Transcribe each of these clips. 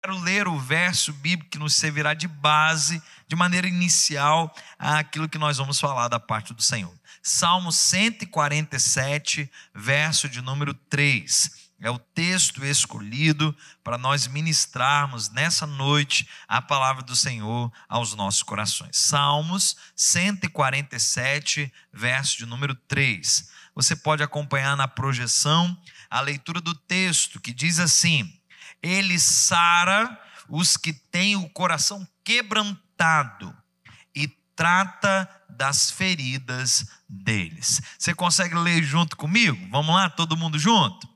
quero ler o verso bíblico que nos servirá de base, de maneira inicial, àquilo que nós vamos falar da parte do Senhor. Salmo 147, verso de número 3. É o texto escolhido para nós ministrarmos nessa noite a palavra do Senhor aos nossos corações. Salmos 147, verso de número 3. Você pode acompanhar na projeção a leitura do texto, que diz assim: Ele sara os que têm o coração quebrantado e trata das feridas deles. Você consegue ler junto comigo? Vamos lá, todo mundo junto?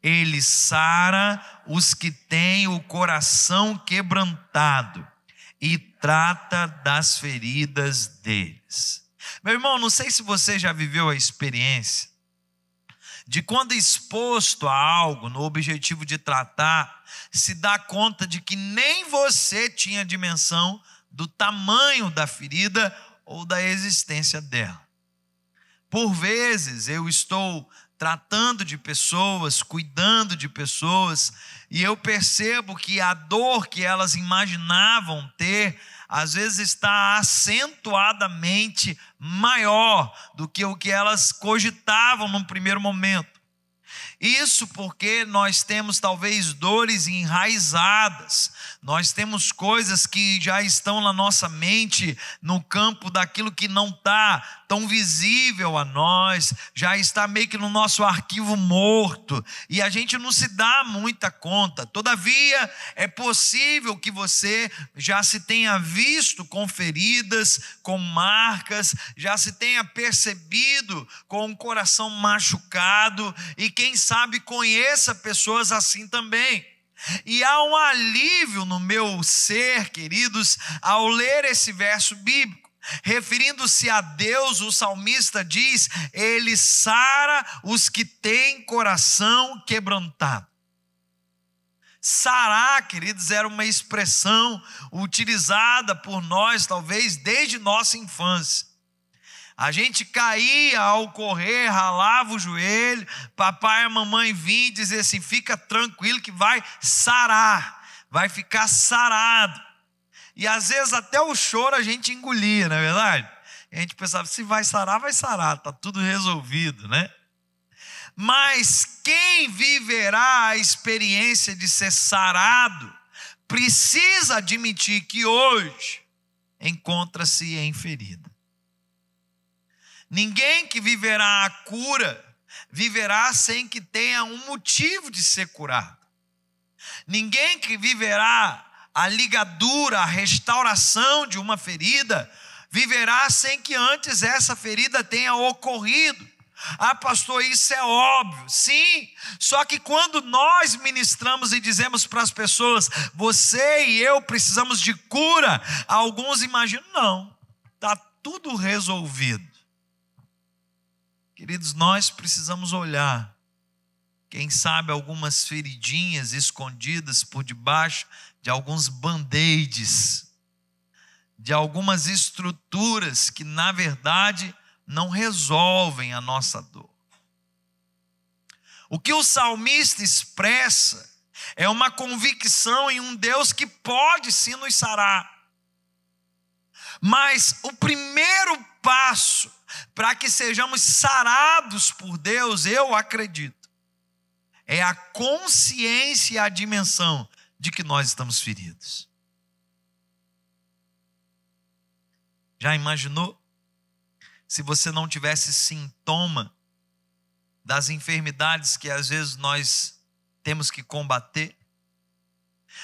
Ele sara os que têm o coração quebrantado e trata das feridas deles. Meu irmão, não sei se você já viveu a experiência de quando exposto a algo no objetivo de tratar, se dá conta de que nem você tinha dimensão do tamanho da ferida ou da existência dela. Por vezes eu estou tratando de pessoas, cuidando de pessoas, e eu percebo que a dor que elas imaginavam ter, às vezes está acentuadamente maior do que o que elas cogitavam num primeiro momento. Isso porque nós temos talvez dores enraizadas, nós temos coisas que já estão na nossa mente, no campo daquilo que não está tão visível a nós, já está meio que no nosso arquivo morto, e a gente não se dá muita conta. Todavia, é possível que você já se tenha visto com feridas, com marcas, já se tenha percebido com um coração machucado, e quem sabe conheça pessoas assim também. E há um alívio no meu ser, queridos, ao ler esse verso bíblico. Referindo-se a Deus, o salmista diz: Ele sara os que têm coração quebrantado. Sarar, queridos, era uma expressão utilizada por nós, talvez desde nossa infância. A gente caía ao correr, ralava o joelho, papai e mamãe vinham e diziam assim: fica tranquilo que vai sarar, vai ficar sarado. E às vezes até o choro a gente engolia, não é verdade? A gente pensava, se vai sarar, está tudo resolvido, né? Mas quem viverá a experiência de ser sarado, precisa admitir que hoje encontra-se em ferida. Ninguém que viverá a cura, viverá sem que tenha um motivo de ser curado. Ninguém que viverá a ligadura, a restauração de uma ferida, viverá sem que antes essa ferida tenha ocorrido. Ah, pastor, isso é óbvio. Sim, só que quando nós ministramos e dizemos para as pessoas: você e eu precisamos de cura, alguns imaginam, não, está tudo resolvido. Queridos, nós precisamos olhar, quem sabe algumas feridinhas escondidas por debaixo de alguns band-aids, de algumas estruturas que na verdade não resolvem a nossa dor. O que o salmista expressa é uma convicção em um Deus que pode sim nos sarar. Mas o primeiro passo para que sejamos sarados por Deus, eu acredito, é a consciência e a dimensão de que nós estamos feridos. Já imaginou se você não tivesse sintoma das enfermidades que às vezes nós temos que combater?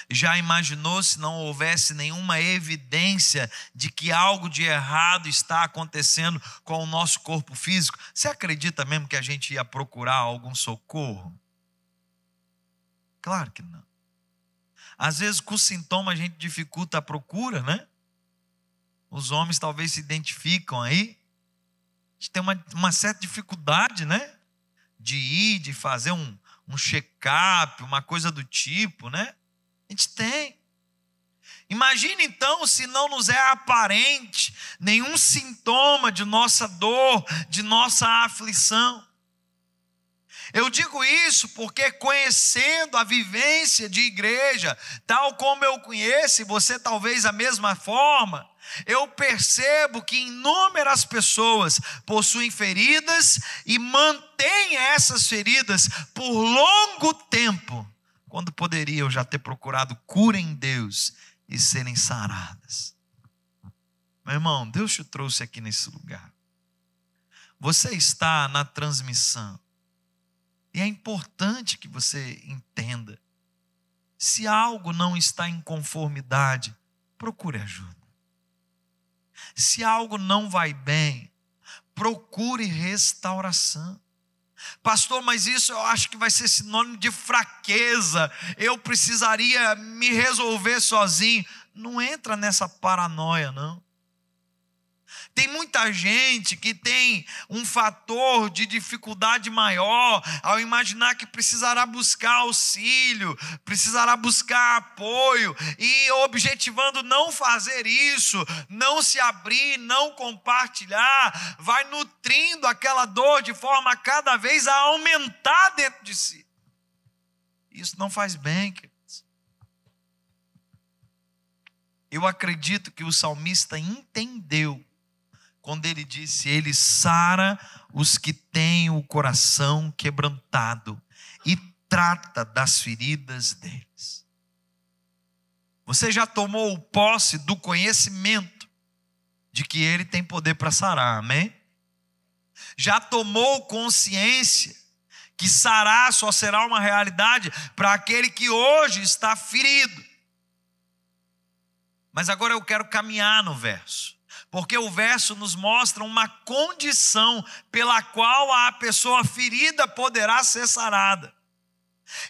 Já imaginou se não houvesse nenhuma evidência de que algo de errado está acontecendo com o nosso corpo físico? Você acredita mesmo que a gente ia procurar algum socorro? Claro que não. Às vezes com o sintoma a gente dificulta a procura, né? Os homens talvez se identificam aí. A gente tem uma certa dificuldade, né? De ir, de fazer um check-up, uma coisa do tipo, né? A gente tem. Imagine então se não nos é aparente nenhum sintoma de nossa dor, de nossa aflição. Eu digo isso porque, conhecendo a vivência de igreja, tal como eu conheço, e você talvez da mesma forma, eu percebo que inúmeras pessoas possuem feridas e mantêm essas feridas por longo tempo, quando poderiam já ter procurado cura em Deus e serem saradas. Meu irmão, Deus te trouxe aqui nesse lugar. Você está na transmissão. E é importante que você entenda. Se algo não está em conformidade, procure ajuda. Se algo não vai bem, procure restauração. Pastor, mas isso eu acho que vai ser sinônimo de fraqueza. Eu precisaria me resolver sozinho. Não entra nessa paranoia, não. Tem muita gente que tem um fator de dificuldade maior ao imaginar que precisará buscar auxílio, precisará buscar apoio, e objetivando não fazer isso, não se abrir, não compartilhar, vai nutrindo aquela dor de forma a cada vez a aumentar dentro de si. Isso não faz bem, queridos. Eu acredito que o salmista entendeu quando ele disse: ele sara os que têm o coração quebrantado e trata das feridas deles. Você já tomou posse do conhecimento de que ele tem poder para sarar, amém? Já tomou consciência que sarar só será uma realidade para aquele que hoje está ferido. Mas agora eu quero caminhar no verso. Porque o verso nos mostra uma condição pela qual a pessoa ferida poderá ser sarada.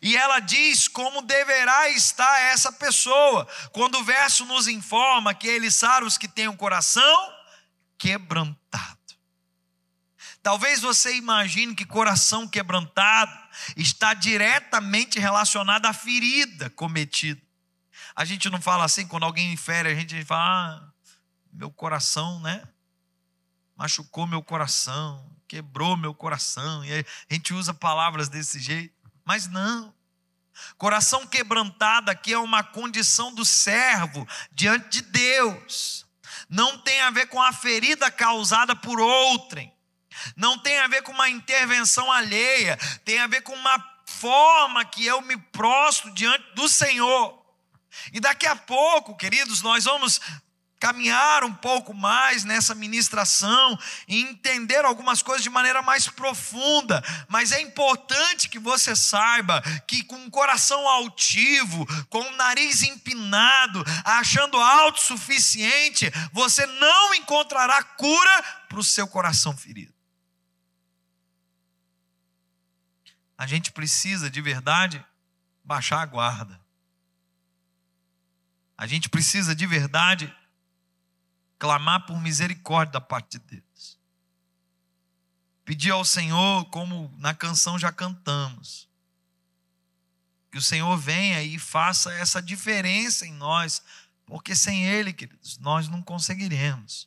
E ela diz como deverá estar essa pessoa, quando o verso nos informa que ele sara os que têm o coração quebrantado. Talvez você imagine que coração quebrantado está diretamente relacionado à ferida cometida. A gente não fala assim, quando alguém fere, a gente fala: meu coração, né? Machucou meu coração, quebrou meu coração. E aí a gente usa palavras desse jeito. Mas não. Coração quebrantado aqui é uma condição do servo diante de Deus. Não tem a ver com a ferida causada por outrem. Não tem a ver com uma intervenção alheia. Tem a ver com uma forma que eu me prostro diante do Senhor. E daqui a pouco, queridos, nós vamos caminhar um pouco mais nessa ministração e entender algumas coisas de maneira mais profunda, mas é importante que você saiba que com um coração altivo, com o nariz empinado, achando autossuficiente, você não encontrará cura para o seu coração ferido. A gente precisa de verdade baixar a guarda. A gente precisa de verdade clamar por misericórdia da parte de Deus. Pedir ao Senhor, como na canção já cantamos, que o Senhor venha e faça essa diferença em nós, porque sem Ele, queridos, nós não conseguiremos.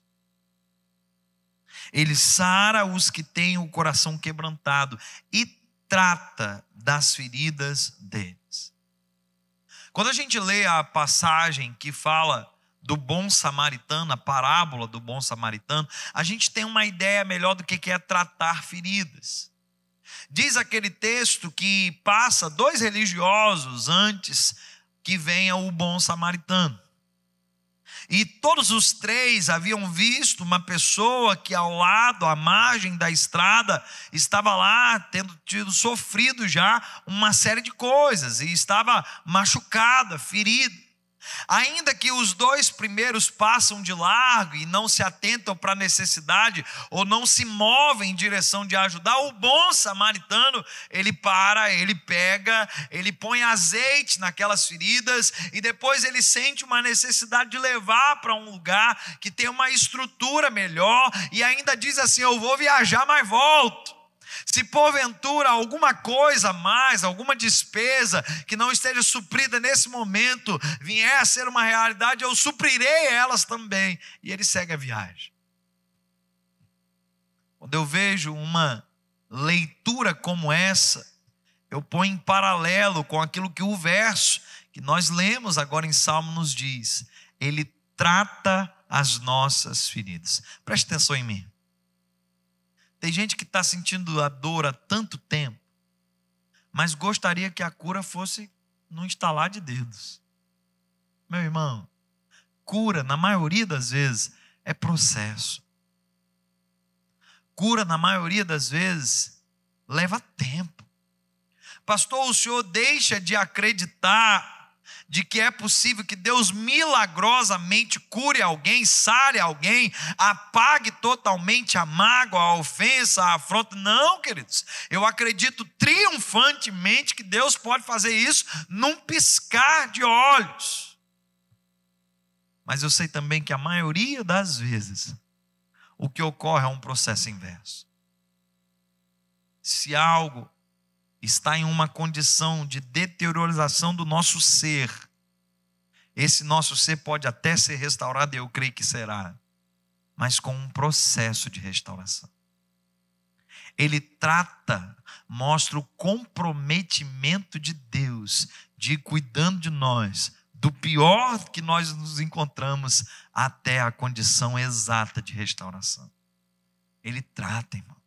Ele sara os que têm o coração quebrantado e trata das feridas deles. Quando a gente lê a passagem que fala do bom samaritano, a parábola do bom samaritano, a gente tem uma ideia melhor do que é tratar feridas. Diz aquele texto que passa 2 religiosos antes que venha o bom samaritano. E todos os 3 haviam visto uma pessoa que ao lado, à margem da estrada, estava lá tendo sofrido já uma série de coisas e estava machucada, ferida. Ainda que os 2 primeiros passam de largo e não se atentam para a necessidade ou não se movem em direção de ajudar, o bom samaritano, ele para, ele pega, ele põe azeite naquelas feridas e depois ele sente uma necessidade de levar para um lugar que tem uma estrutura melhor e ainda diz assim: eu vou viajar, mas volto. Se porventura alguma coisa a mais, alguma despesa que não esteja suprida nesse momento vier a ser uma realidade, eu suprirei elas também. E ele segue a viagem. Quando eu vejo uma leitura como essa, eu ponho em paralelo com aquilo que o verso que nós lemos agora em Salmo nos diz. Ele trata as nossas feridas. Preste atenção em mim. Tem gente que está sentindo a dor há tanto tempo, mas gostaria que a cura fosse no estalar de dedos. Meu irmão, cura, na maioria das vezes, é processo. Cura, na maioria das vezes, leva tempo. Pastor, o senhor deixa de acreditar de que é possível que Deus milagrosamente cure alguém, sare alguém, apague totalmente a mágoa, a ofensa, a afronta? Não, queridos. Eu acredito triunfantemente que Deus pode fazer isso num piscar de olhos. Mas eu sei também que a maioria das vezes o que ocorre é um processo inverso. Se algo está em uma condição de deteriorização do nosso ser, esse nosso ser pode até ser restaurado, e eu creio que será, mas com um processo de restauração. Ele trata, mostra o comprometimento de Deus de ir cuidando de nós, do pior que nós nos encontramos até a condição exata de restauração. Ele trata, irmão.